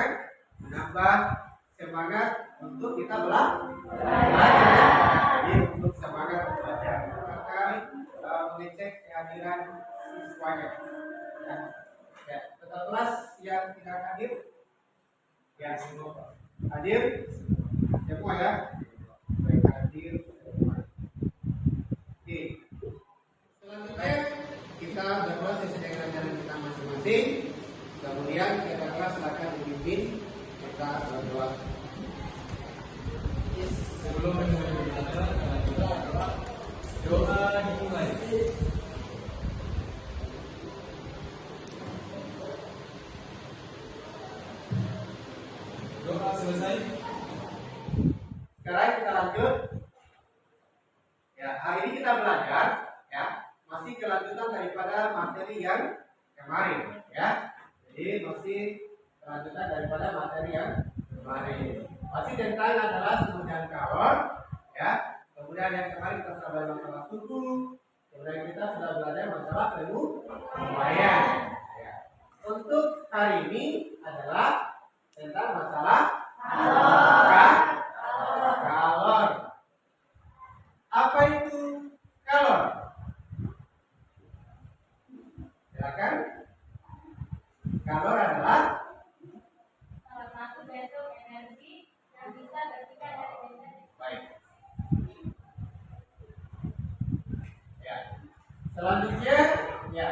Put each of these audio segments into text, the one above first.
kan? Menambah semangat untuk kita belajar. Jadi untuk semangat belajar, maka mengecek kehadiran siswanya. Ya, tetap kelas yang tidak hadir, ya semua hadir semua ya, baik hadir semua. Oke. Selanjutnya kita berdoa sesuai dengan ajaran kita masing-masing. Kemudian kita kelas silakan dipimpin kita berdoa. Sebelum belajar, kita doa dimulai. Doa selesai. Sekarang kita lanjut. Ya, hari ini kita belajar ya, masih kelanjutan daripada materi yang kemarin ya. Jadi masih kelanjutan daripada materi yang kemarin. Masih tentang adalah kemudian kalor ya. Kemudian yang kemarin kita sudah belajar masalah suku. Kemudian kita sudah belajar masalah penguaian. Ya. Untuk hari ini adalah tentang masalah kalor. Apa itu kalor? Silakan. Kalor adalah salah satu bentuk energi yang bisa bersifat dari benda. baik. Ya. Selanjutnya, ya.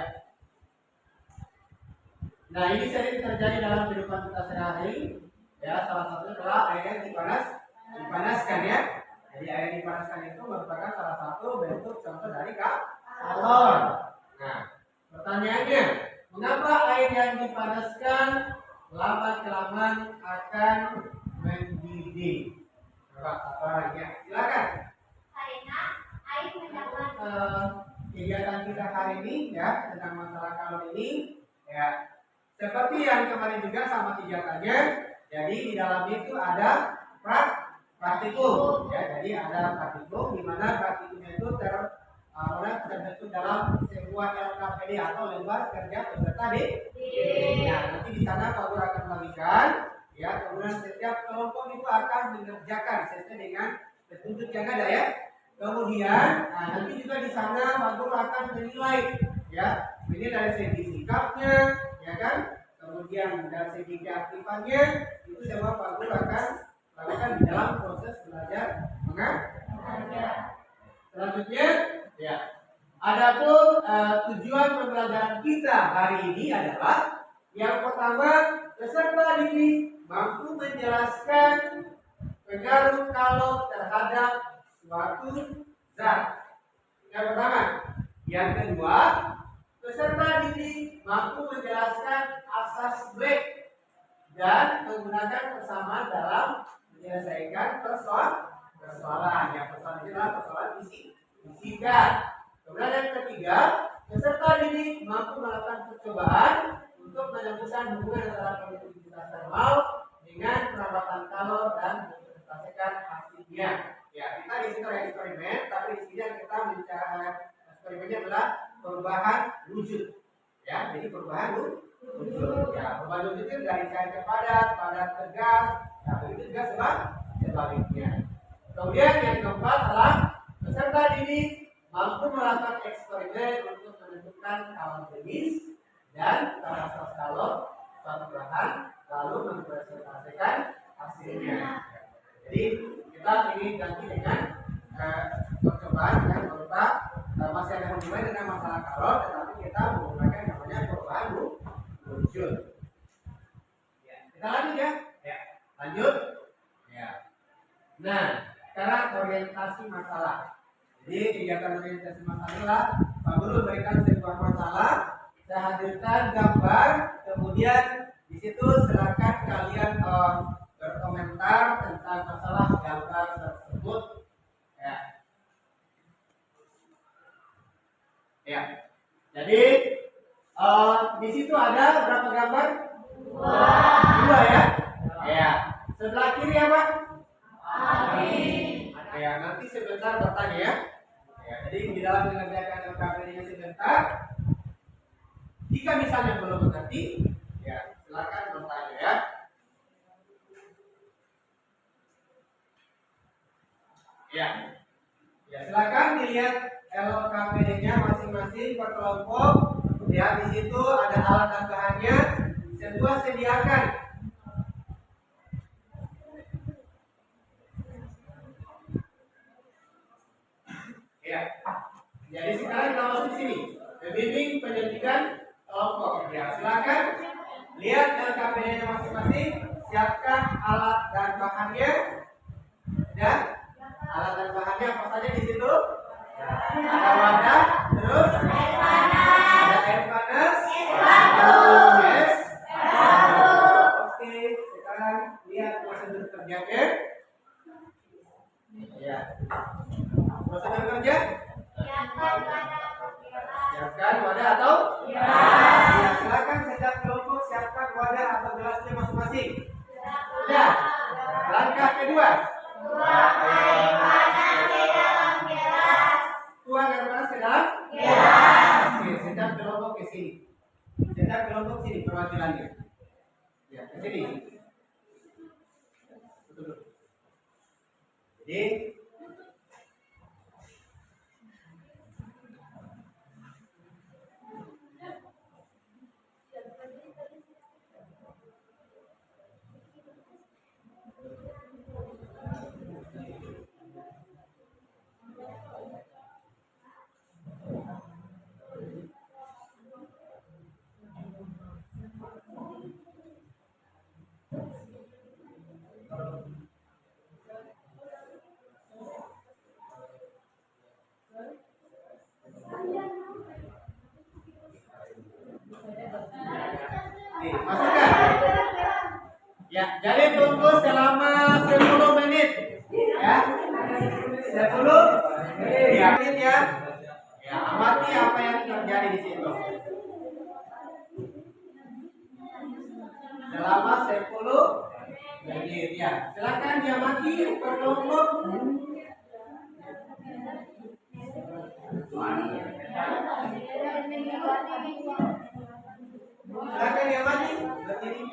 Nah, ini sering terjadi dalam kehidupan kita sehari-hari. Ya, salah satunya adalah air yang dipanaskan ya. Jadi air yang dipanaskan itu merupakan salah satu bentuk contoh dari kalor. Nah, pertanyaannya, mengapa air yang dipanaskan lambat kelamaan akan mendidih? Coba satu orangnya, silakan. Karena air mendapat Kegiatan kita hari ini ya tentang masalah kalor ini ya seperti yang kemarin juga sama kegiatannya. Jadi di dalamnya itu ada praktikum ya. Jadi ada praktikum di mana praktikumnya itu terbentuk dalam sebuah LKPD atau lembar kerja peserta didik. Nah, nanti di sana Pak Guru akan membagikan ya, kemudian setiap kelompok itu akan mengerjakan sesuai dengan petunjuk yang ada ya. Kemudian nanti juga di sana Pak Guru akan menilai ya, ini dari segi sikapnya ya kan, kemudian dari segi keaktifannya itu semua Pak Guru akan lakukan di dalam proses belajar mengajar. Selanjutnya ya, adapun tujuan pembelajaran kita hari ini adalah yang pertama, peserta didik mampu menjelaskan pengaruh kalor terhadap suatu zat. Yang pertama. Yang kedua, peserta didik mampu menjelaskan asas Black dan menggunakan persamaan dalam menyelesaikan persoalan. Yang persoalan ini adalah persoalan fisika. Kemudian yang ketiga, peserta didik mampu melakukan percobaan untuk menemukan hubungan antara konduktivitas termal dengan perawatan kalor dan mempresentasikan hasilnya. Ya, kita di sini ada eksperimen, tapi di sini yang kita bicara eksperimennya adalah perubahan wujud. Ya, jadi perubahan wujud. Ya, perubahan wujud itu dari cair ke padat ke gas. Nah, begitu juga sebaliknya. Kemudian yang keempat adalah peserta didik mampu melakukan eksperimen untuk menentukan kalor jenis dan kapasitas kalor suatu bahan, lalu mempresentasikan hasilnya. Jadi kita ingin ganti dengan percobaan dengan berupa masih ada hubungannya dengan masalah kalor, tetapi kita menggunakan namanya perubahan wujud. Ya, kita lanjut ya. Ya, lanjut. Ya. Nah, sekarang orientasi masalah. Jadi kegiatan orientasi masalah adalah Pak Guru memberikan sebuah masalah, saya hadirkan gambar, kemudian di situ silakan kalian berkomentar tentang masalah gambar tersebut. Ya. Ya. Jadi di situ ada berapa gambar? Dua ya. Ya. Sebelah kiri apa? Ya, nanti sebentar bertanya ya. Ya, jadi di dalam mengerjakan LKPD-nya sebentar. Jika misalnya belum mengerti, ya silakan bertanya ya. Ya. Ya, silakan dilihat LKPD-nya masing-masing per kelompok. Ya, di situ ada alat dan bahannya. Kedua, sediakan. Ya. Jadi sekarang kita masuk ke sini. Pembimbing pendidikan kelompok. Ya, silakan lihat LKPD-nya masing-masing. Siapkan alat dan bahannya. Dan alat dan bahannya apa saja di situ? Ada wadah, terus ada air panas, yes. Oke, sekarang lihat prosedur kerjanya. Ya, prosedur kerja. Siapkan wadah atau? Ya, silakan setiap kelompok siapkan wadah atau gelasnya masing-masing. Ya. Langkah kedua. Tuang air panas ke dalam gelas. Oke, setiap kelompok ke sini. Setiap kelompok sini perwakilannya. Ya, ke sini. Jadi masukkan. Ya, jadi tunggu selama 10 menit. Ya. 10 menit ya. Ya, amati apa yang terjadi di situ. Selama 10 menit ya. Silakan diamati per kelompok. Silakan diamati. Berdiri.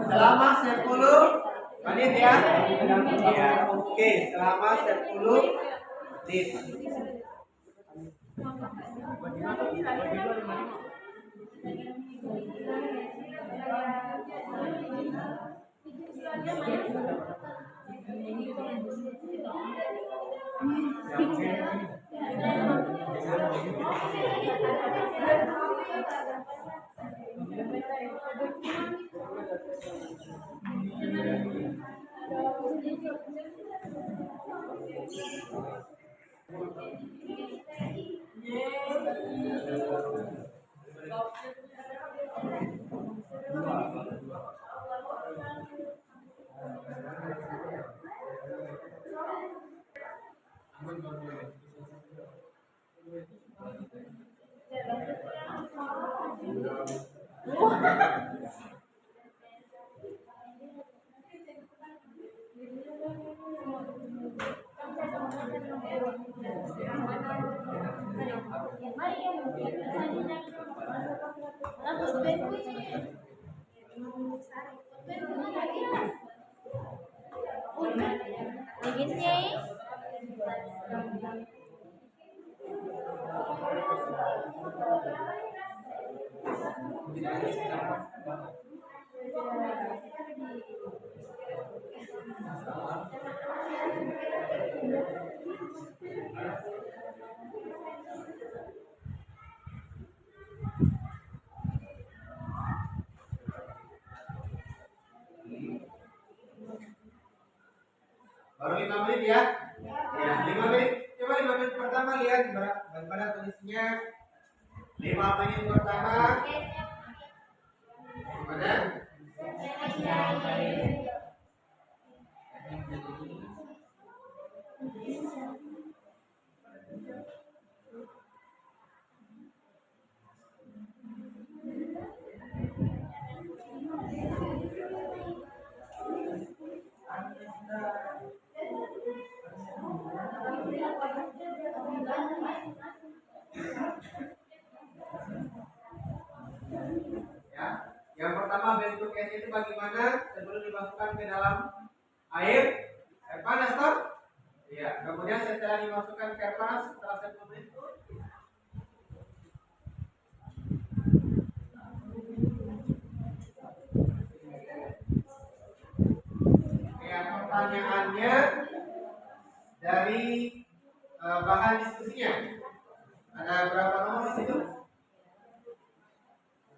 Selama 10 menit ya. Ya, oke, selama 10 menit. Baru 5 menit ya. Ya, 5 menit. Coba 5 menit pertama lihat bagaimana kondisinya. 5 menit pertama. Gimana? Ya. Yang pertama bentuk es itu bagaimana sebelum dimasukkan ke dalam air panas toh? Iya. Kemudian setelah dimasukkan ke air panas setelah 10 menit itu ya, pertanyaannya dari bahan diskusinya ada berapa nomor di situ?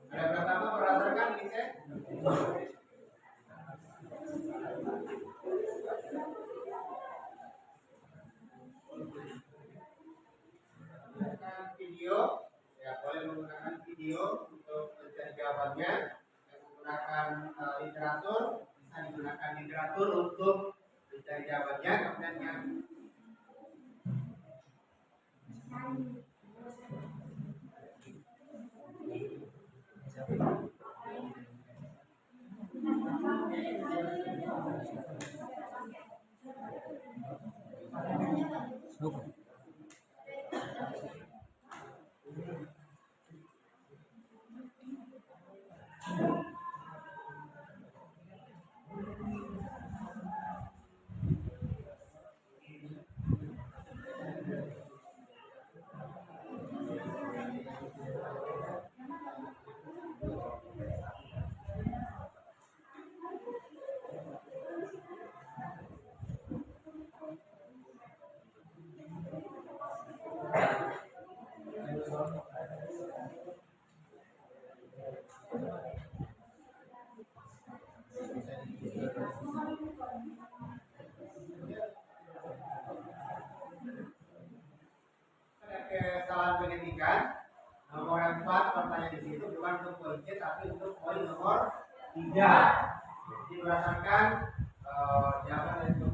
Ada berapa nomor berdasarkan ini cek? Menggunakan video, ya boleh menggunakan video untuk mencari jawabannya. Dan menggunakan literatur, bisa digunakan literatur untuk mencari jawabannya. Kemudian yang kesalahan pendidikan nomor 4 pertanyaan di situ bukan untuk poin C tapi untuk poin nomor 3. Jadi berdasarkan jawaban dari itu.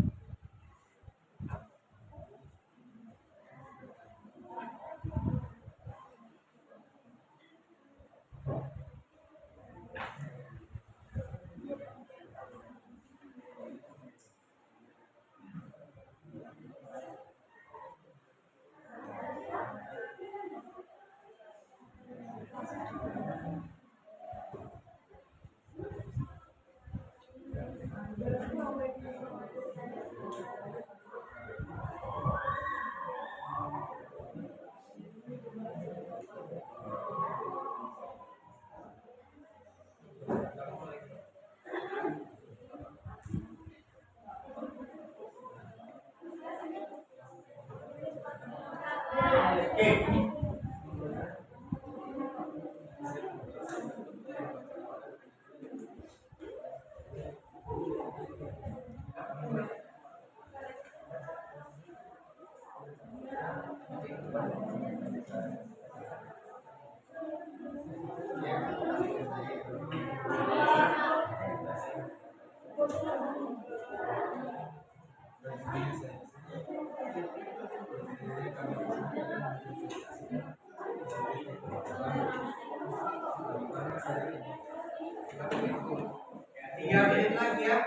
Tiga menit lagi ya,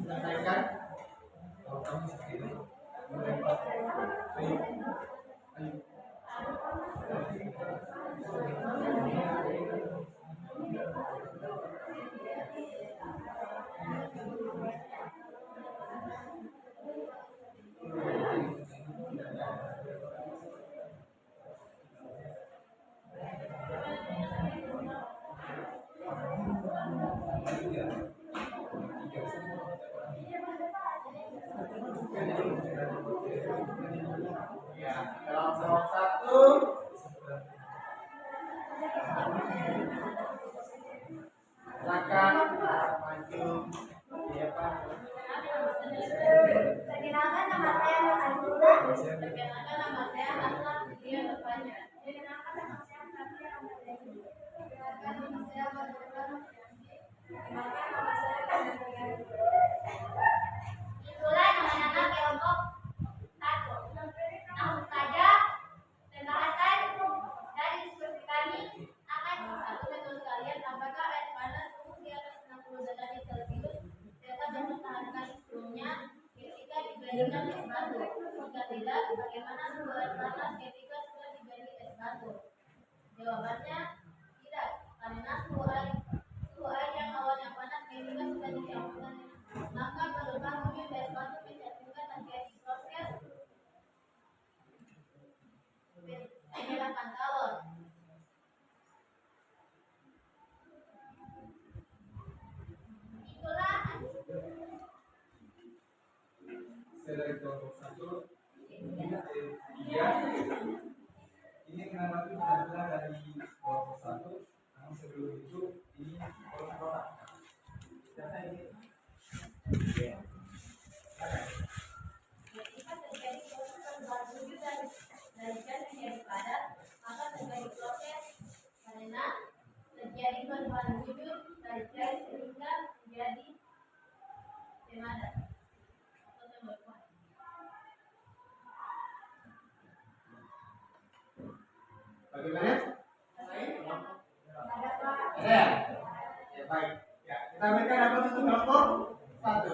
selesaikan. Ya, dalam blok 1 silakan maju di depan. Perkenalkan nama saya Nur Aziza. Perkenalkan nama saya Aslan Dia Bertanya. Perkenalkan nama saya Satria Ramadhani. Perkenalkan nama saya Badrullah Nuryanti. Perkenalkan nama saya Kandang Riani. Itulah nama-nama kelompok 1. Langsung saja pembahasan dari diskusi kami akan satu menurut kalian apakah air panas suhu di atas 60 derajat Celcius dapat mempertahankan sebelumnya ketika dibandingkan es batu? Jika tidak, bagaimana suhu air panas ketika sudah dibanding es batu? Jawabannya tidak, karena suhu air kelompok 1 tiga ini menanggapi benar-benar dari kelompok 1, namun sebelum itu ini kotak. Data ini. Jika terjadi proses perubahan wujud dari gas menjadi padat, maka terjadi proses karena terjadi perubahan wujud dari gas sehingga menjadi padat atau pembekuan. Bagaimana? Ada? Ya, baik. Ya, kita berikan apa itu kelompok 1.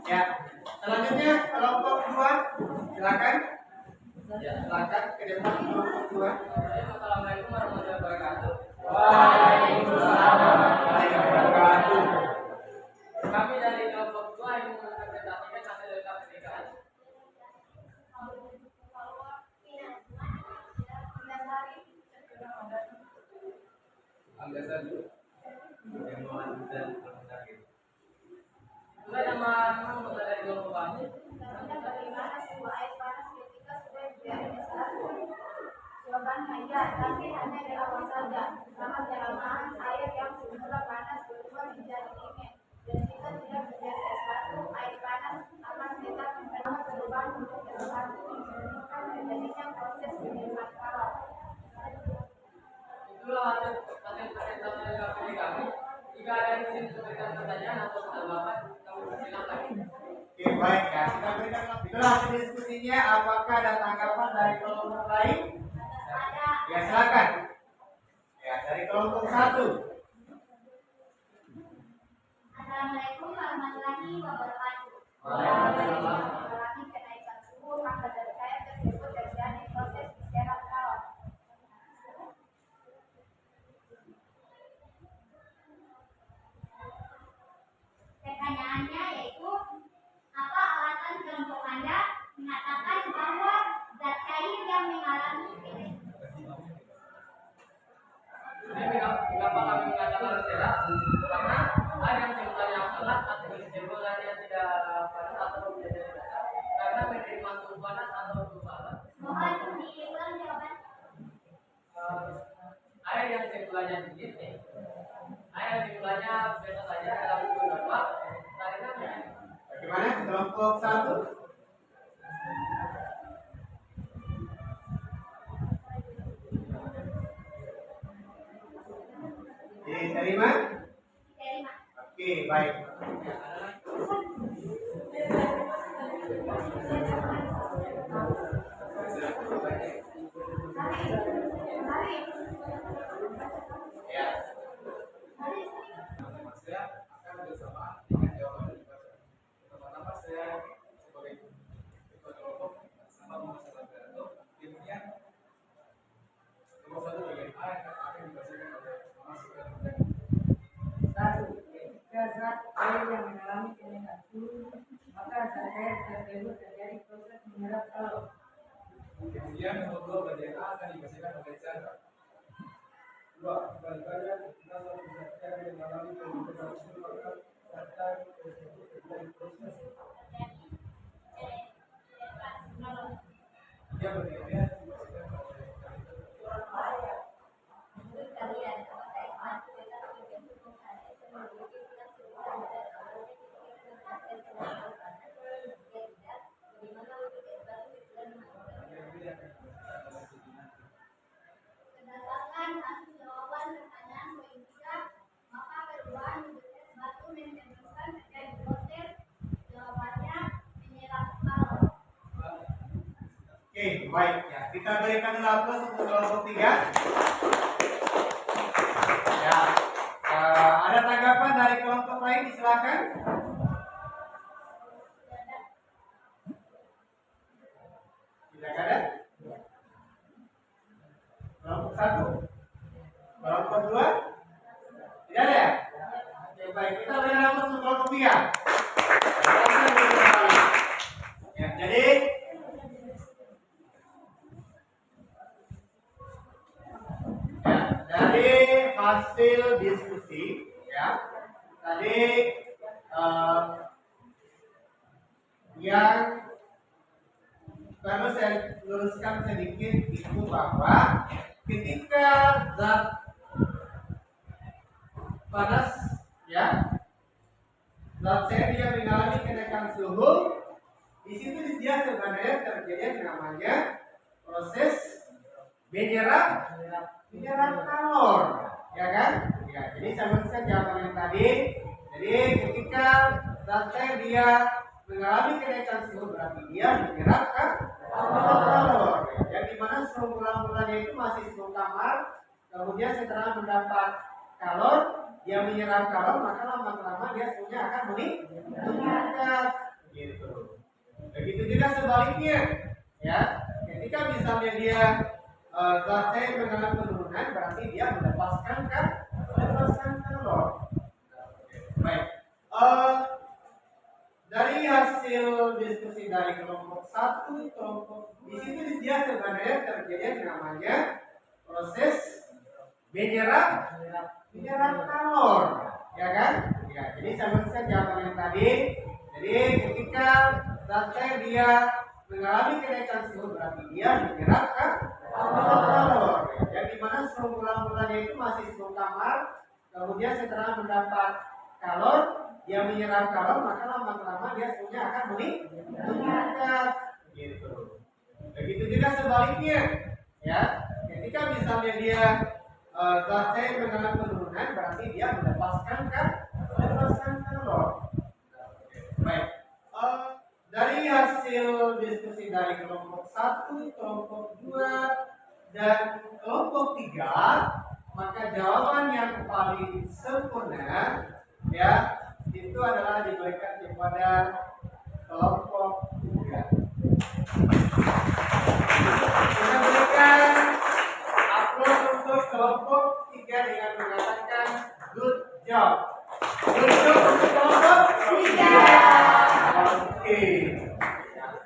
Ya, selanjutnya kelompok 2, silakan. Ya, silakan ke depan kelompok 2. Assalamualaikum warahmatullahi wabarakatuh. Waalaikumsalam warahmatullahi wabarakatuh. Kami dari kelompok 2 yang mempresentasikan hasil dari KPTKN. Angga Sadu, yang melanjutkan sakit. Sudah nama anggota dari kelompok kami. Bagaimana sebuah air panas ketika sudah menjadi besar? Jawabannya ya, tapi hanya di awal saja. Sama kelamaan air yang semula panas berubah menjadi dingin. Dan jika tidak menjadi es batu, air panas akan tetap menerima perubahan untuk es batu, menjadikan terjadinya proses pengiriman kalor. Itulah hasil presentasi dari KPT kami. Jika ada yang ingin memberikan pertanyaan atau tambahan, kami persilakan. Oke, baik ya. Kita berikan itulah hasil diskusinya. Apakah ada tanggapan dari kelompok lain? Ada. Ya, silakan. Ya, dari kelompok 1. Assalamualaikum warahmatullahi wabarakatuh. Waalaikumsalam. Mengalami kenaikan suhu, maka dari air tersebut terjadi proses pengisian kalor. Pertanyaannya yaitu, apa alasan kelompok Anda mengatakan bahwa zat cair yang mengalami Kenapa kami mengatakan tidak? Karena air yang jumlahnya hangat atau jumlahnya tidak panas atau tidak dasar, karena menerima suhu panas atau suhu panas. mohon diulang jawaban. Air yang jumlahnya sedikit, air yang jumlahnya biasa saja dalam suhu normal, karena Bagaimana kelompok 1? Diterima? Terima. Oke, baik. Ya. saya akan bersama dengan jawaban dari baca. Pertama-tama saya sebagai ketua kelompok sama masalah berantem, kemudian nomor 1 bagian A yang akan dibacakan oleh Mas Sukarno. 1. Ketika zat air yang mengalami kenaikan suhu, maka zat air tersebut terjadi proses menyerap kalor. Kemudian nomor 2 bagian A akan dibacakan oleh Chandra. 2. Balik-balik kita selalu bisa yang mengalami kenaikan suhu, maka zat air tersebut terjadi proses. Dia berikutnya dibacakan oleh Chandra. Menurut kalian, apakah es batu tetap tergantung pada es yang memiliki tingkat suhu rendah dan awalnya ketika es terlalu panas? Jika tidak, bagaimana wujud es batu setelah dimasukkan? Berdasarkan hasil jawaban pertanyaan poin 3, maka perubahan wujud es batu mencerminkan terjadi proses jawabannya menyerap kalor. Oke, baik ya. Kita berikan lapis untuk kelompok 3. Ya. Ada tanggapan dari kelompok lain? Silakan. Tidak ada. Kelompok 1. Kelompok 2. Tidak ada. Oke, baik. Kita berikan lapis untuk kelompok 3. Ya, jadi yang perlu saya luruskan sedikit itu bahwa ketika zat panas ya, zat cair dia mengalami kenaikan suhu, di situ dia sebenarnya terjadi yang namanya proses menyerap kalor, ya kan? Ya, jadi sama saja jawaban yang tadi. Jadi ketika zat cair dia mengalami kenaikan suhu berarti dia menyerap kalor. Yang dimana suhu mula-mulanya itu masih suhu kamar, kemudian setelah mendapat kalor, dia menyerap kalor, maka lama-lama dia suhunya akan meningkat. Gitu. Begitu juga sebaliknya, ya. Ketika misalnya dia zat cair mengalami penurunan, berarti dia melepaskan kalor. Baik. Dari hasil diskusi dari kelompok 1, kelompok di situ dia sebenarnya terjadi yang namanya proses menyerap kalor, ya kan? Ya, jadi sama saja jawaban yang tadi. Jadi ketika zat cair dia mengalami kenaikan suhu berarti dia menyerap kalor. Yang dimana suhu mula-mulanya itu masih suhu kamar, kemudian setelah mendapat kalor, dia menyerap kalor, maka lama-lama dia suhunya akan meningkat. Gitu. Begitu juga sebaliknya, ya. Ketika misalnya dia zat cair mengalami penurunan, berarti dia melepaskan kalor. Baik. Dari hasil diskusi dari kelompok 1, kelompok 2, dan kelompok 3, maka jawaban yang paling sempurna ya itu adalah diberikan kepada kelompok 3. Kita berikan upload untuk kelompok 3 dengan mengatakan good job. Good job untuk kelompok 3. Oke.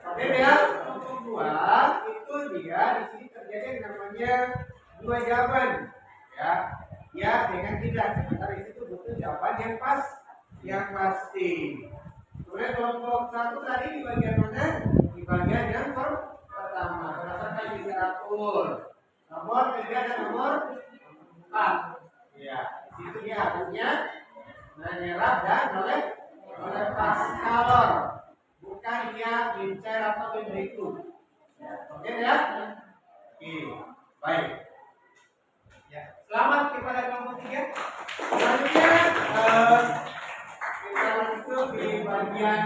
Oke ya, kelompok 2 itu dia di sini terjadi yang namanya dua jawaban. Ya dengan tidak, sementara di situ butuh jawaban yang pasti. Kemudian kelompok 1 tadi di bagian mana? Di bagian yang pertama berdasarkan literatur nomor 3 dan nomor 4. Ya, di situ dia harusnya menyerap dan melepas kalor, bukan dia mencair atau berikut. Oke ya? Oke, baik. Ya, selamat kepada kelompok 3. Selanjutnya kita masuk di bagian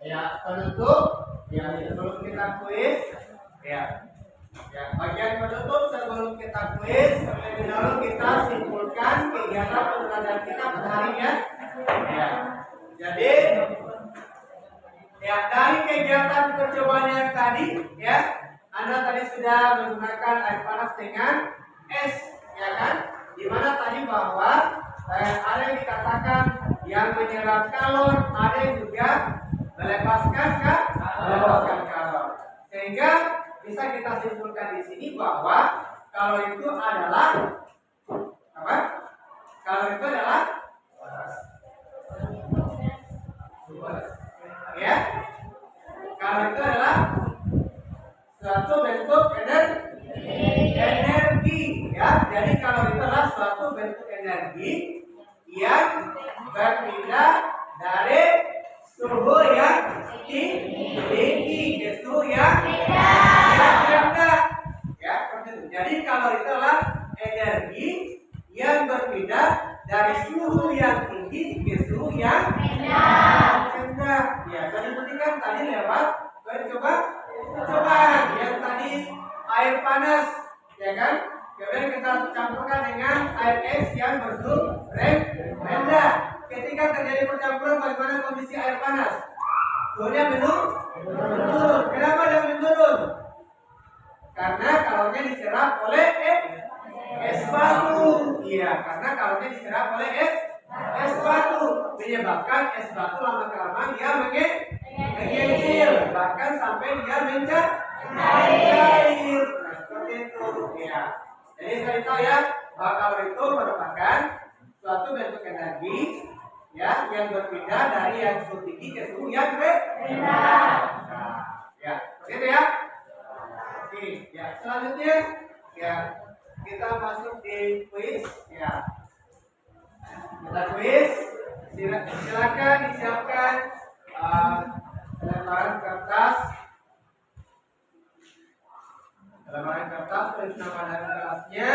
ya penutup. Ya, sebelum kita kuis, ya bagian penutup sebelum kita kuis, terlebih dahulu kita simpulkan kegiatan pembelajaran kita pada hari ini. Ya, jadi ya dari kegiatan percobaan yang tadi, ya. Anda tadi sudah menggunakan air panas dengan es, ya kan? Dimana tadi bahwa ada yang dikatakan yang menyerap kalor, ada yang juga melepaskan kalor. Sehingga bisa kita simpulkan di sini bahwa kalor itu adalah apa? Kalor itu adalah ya. Kalor itu adalah suatu bentuk energi ya. Jadi kalau itu adalah suatu bentuk energi yang berpindah dari suhu yang tinggi ke suhu yang rendah ya, seperti itu. Jadi kalau itu adalah energi yang berpindah dari suhu yang tinggi ke suhu yang rendah ya. Tadi kan tadi lewat cobaan yang tadi air panas, ya kan? Kemudian kita campurkan dengan air es yang bersuhu rendah. Ketika terjadi percampuran, bagaimana kondisi air panas? Suhunya menurun. Kenapa dia menurun? Karena kalornya diserap oleh es batu. Iya, karena kalornya diserap oleh es batu, menyebabkan es batu lama-kelamaan dia mengecil, bahkan sampai dia mencair. Nah, seperti itu ya. Jadi saya tahu ya, bahwa kalor itu merupakan suatu bentuk energi ya, yang berpindah dari yang suhu tinggi ke suhu yang rendah. Nah, ya, begitu ya. Oke, ya selanjutnya ya kita masuk di quiz ya. Kita quiz. Silakan disiapkan lembaran kertas. Lembaran kertas tulis nama dan kelasnya.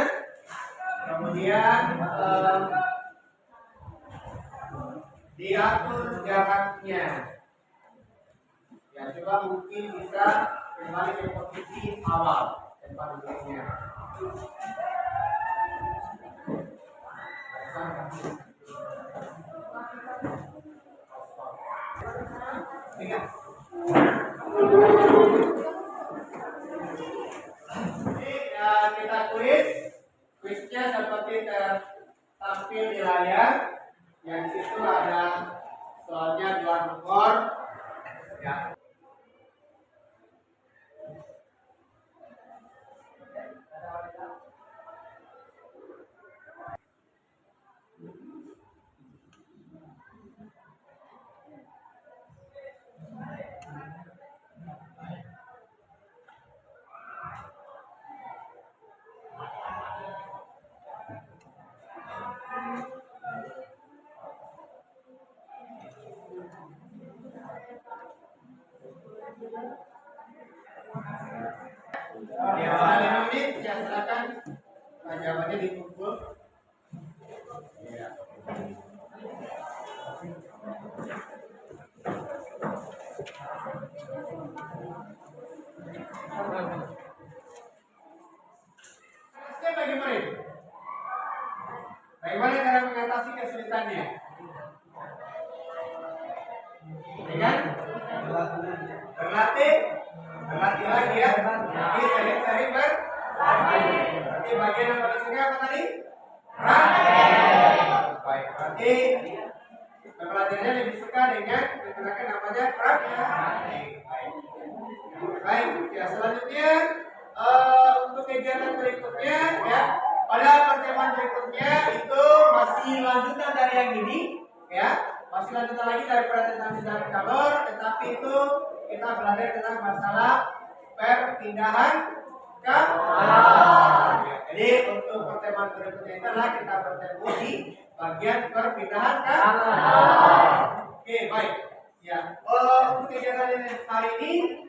Kemudian diatur jaraknya. Ya, coba mungkin bisa kembali ke posisi awal tempat duduknya. Ingat. Ini kita kuis. Kuisnya seperti tampil di layar. Yang situ ada soalnya 2 nomor. Ya. Ya, 5 menit ya, silakan jawabannya dikumpul. Ya. Step bagaimana? Bagaimana cara mengatasi kesulitannya? Dengan berlatih lagi ya. Jadi sering-sering berlatih. Bagian yang paling sering apa tadi? Baik, berarti pelatihannya lebih suka dengan menggunakan namanya praktik. Baik, ya selanjutnya untuk kegiatan berikutnya ya. Pada pertemuan berikutnya itu masih lanjutan dari yang ini ya. Masih lanjutan lagi daripada tentang sidang kalor, tetapi itu kita belajar tentang masalah perpindahan kalor. Jadi untuk pertemuan berikutnya itu adalah kita bertemu di bagian perpindahan kalor. Oke, baik. Ya, untuk kegiatan hari ini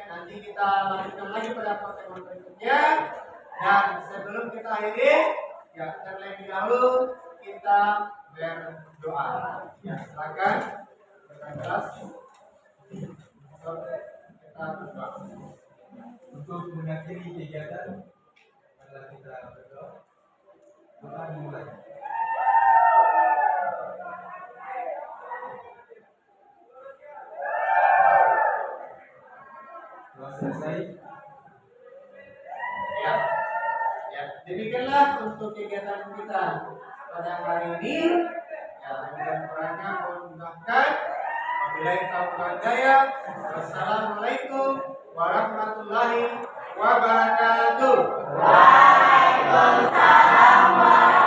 nanti kita lanjutkan lagi pada pertemuan berikutnya. Dan sebelum kita akhiri, ya terlebih dahulu kita berdoa. Ya, silakan berkeras. Kita berdoa. Untuk mengakhiri kegiatan adalah kita berdoa. Doa dimulai. Doa selesai. Ya, ya demikianlah untuk kegiatan kita pada hari ini. Ya, mudah-mudahan mohon dimudahkan. Wabillahi taufiq wal hidayah. Wassalamualaikum warahmatullahi wabarakatuh. Waalaikumsalam.